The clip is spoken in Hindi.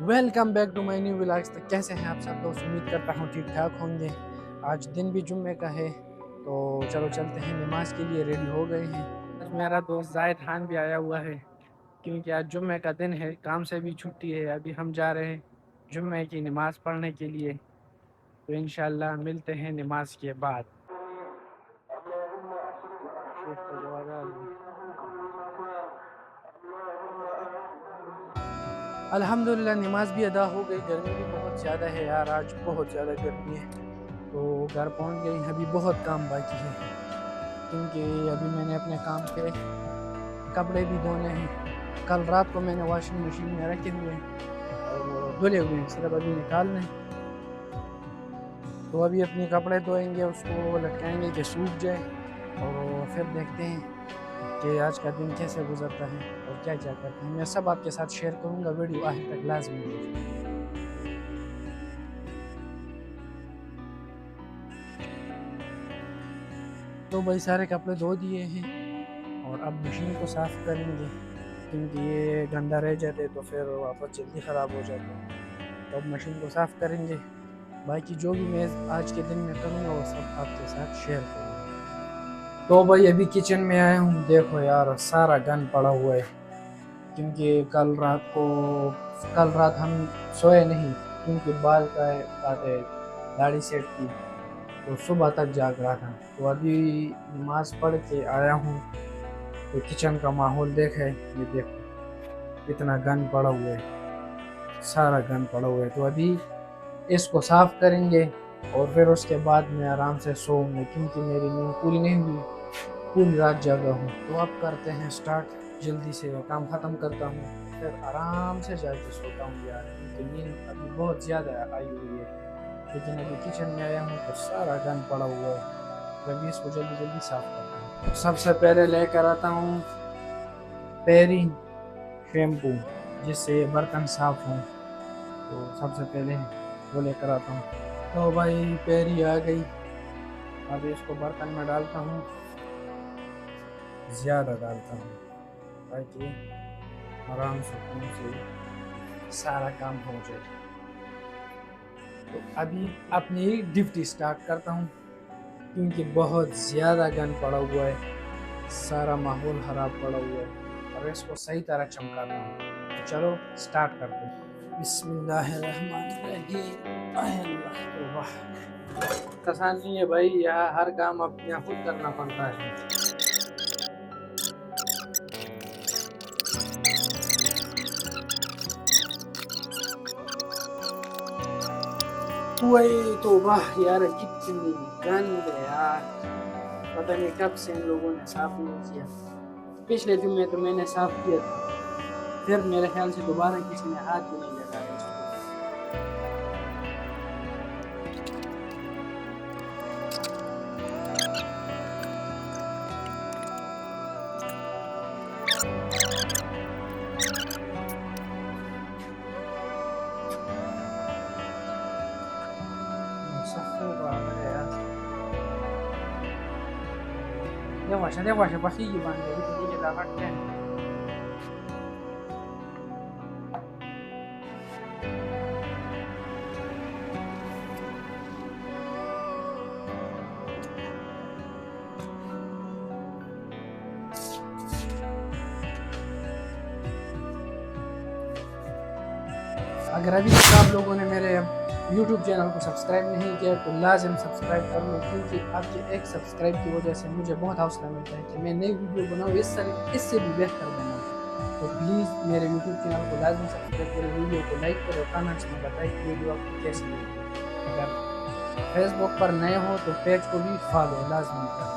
Welcome back to my new vlogs. तो कैसे हैं आप सब दोस्त? उम्मीद करता हूँ ठीक ठाक होंगे। आज दिन भी जुम्मे का है, तो चलो चलते हैं, नमाज के लिए रेडी हो गए हैं। आज मेरा दोस्त जाहिद खान भी आया हुआ है, क्योंकि आज जुम्मे का दिन है, काम से भी छुट्टी है। अभी हम जा रहे हैं जुम्मे की नमाज पढ़ने के लिए, तो इंशाल्लाह मिलते हैं नमाज के बाद। अल्हम्दुलिल्लाह नमाज भी अदा हो गई। गर्मी भी बहुत ज़्यादा है यार, आज बहुत ज़्यादा गर्मी है। तो घर पहुंच गई, अभी बहुत काम बाकी है, क्योंकि अभी मैंने अपने काम के कपड़े भी धोने हैं। कल रात को मैंने वॉशिंग मशीन में रखे हुए हैं और वो धुले हुए हैं, सिर्फ अभी निकालने हैं। तो अभी अपने कपड़े धोएंगे, उसको लटकाएंगे कि सूख जाए, और फिर देखते हैं कि आज का दिन कैसे गुजरता है और क्या क्या करते हैं। मैं सब आपके साथ शेयर करूँगा, वीडियो आखिर तक लाजमी देखिए। तो भाई सारे कपड़े धो दिए हैं और अब मशीन को साफ़ करेंगे, क्योंकि ये गंदा रह जाते तो फिर वापस जल्दी ख़राब हो जाते। तो अब मशीन को साफ़ करेंगे। बाकी जो भी मैं आज के दिन में करूँगा वो सब आपके साथ शेयर करूँगा। तो भाई अभी किचन में आया हूँ, देखो यार सारा गंद पड़ा हुआ है, क्योंकि कल रात हम सोए नहीं, क्योंकि बाल का काटे, दाढ़ी सेट की, तो सुबह तक जाग रहा था। तो अभी नमाज पढ़ के आया हूँ, तो किचन का माहौल देखा है, ये देखो इतना गंद पड़ा हुआ है, सारा गंद पड़ा हुआ है। तो अभी इसको साफ करेंगे और फिर उसके बाद मैं आराम से सोऊंगा, क्योंकि मेरी नींद पूरी नहीं हुई, पूरी रात जागा हूँ। तो अब करते हैं स्टार्ट, जल्दी से काम ख़त्म करता हूँ, फिर आराम से जाके सोता हूँ यार, क्योंकि नींद अभी बहुत ज़्यादा आई हुई है। लेकिन अभी किचन में आया हूँ तो सारा गंद पड़ा हुआ है, तो अभी इसको जल्दी जल्दी साफ करता हूँ। सबसे पहले लेकर आता हूँ पेरी शैम्पू, जिससे बर्तन साफ हों, तो सबसे पहले वो लेकर आता हूँ। तो भाई पेरी आ गई, अब इसको बर्तन में डालता हूँ, ज़्यादा डालता हूँ ताकि आराम से सारा काम हो जाए। तो अभी अपनी ड्यूटी स्टार्ट करता हूँ, क्योंकि बहुत ज़्यादा गंद पड़ा हुआ है, सारा माहौल ख़राब पड़ा हुआ है, और इसको सही तरह चमकाता हूँ। तो चलो स्टार्ट करते हैं। बिस्मिल्लाहिर्रहमानिर्रहीम। आसान नहीं है भाई, यहाँ हर काम अपने खुद करना पड़ता है। वही तो वाह यार, कितनी गंद है यार, पता नहीं कब से इन लोगों ने साफ नहीं किया। पिछले दिन में तो मैंने साफ किया था, फिर मेरे ख्याल से दोबारा किसी ने हाथ भी नहीं लगाया इसको। Dia pasti gimana gitu, dia dapat kan. अगर अभी तक आप लोगों ने मेरे YouTube चैनल को सब्सक्राइब नहीं किया तो लाजिम सब्सक्राइब कर लो, क्योंकि आपके एक सब्सक्राइब की वजह से मुझे बहुत हौसला मिलता है कि मैं नई वीडियो बनाऊँ, इससे भी बेहतर बनाऊँ। तो प्लीज़ मेरे YouTube चैनल को लाजिम सब्सक्राइब करें, वीडियो को लाइक करें और कमेंट्स में बताइए कि वीडियो आपको कैसी लगी। अगर फेसबुक पर नए हो तो पेज को भी फॉलो लाजमी करें।